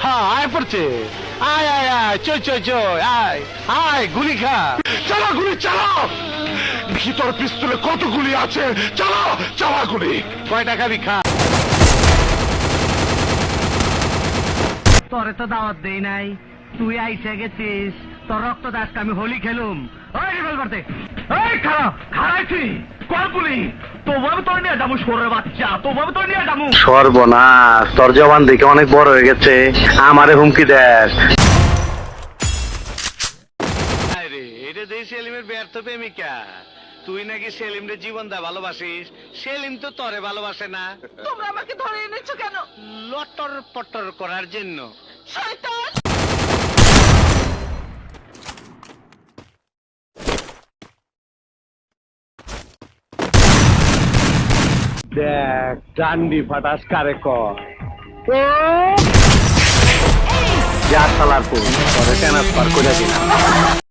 হ্যাঁ আয় পড়ছে, আয় আয় আয়, চই চই চই, আয় আয়, গুলি খা, চালা গুলি চালাও। ভিতর পিস্তলে কত গুলি আছে, চালাও চালা গুলি। কয় টাকা খা। তোরে তো দাওয়াত দেই নাই, তুই আইসে গেছিস, তোর রক্ত দাসকে আমি হোলি খেলুম। ওই রিভলভার দে। এই খারাপ খারাইছি কল গুলি, তোমার তোর নিয়ে যাবো সরে বাচ্চা, তোমার তোর নিয়ে যাবো। সর্বনাশ, তোর জবান দেখে অনেক বড় হয়ে গেছে, আমারে হুমকি দেয়। আরে এটা দেই সেলিমের ব্যর্থ প্রেমিকা, তুই নাকি সেলিমরে জীবন দা ভালোবাসিস, সেলিম তো তরে ভালোবাসে না। তোমরা আমাকে ধরে এনেছো কেন? লটর পটর করার জন্য। শয়তান! দেখ ডান্ডি ফাটাস কারে কর। যা শালার পুত, তোরে ট্রান্সফার করে দিলাম।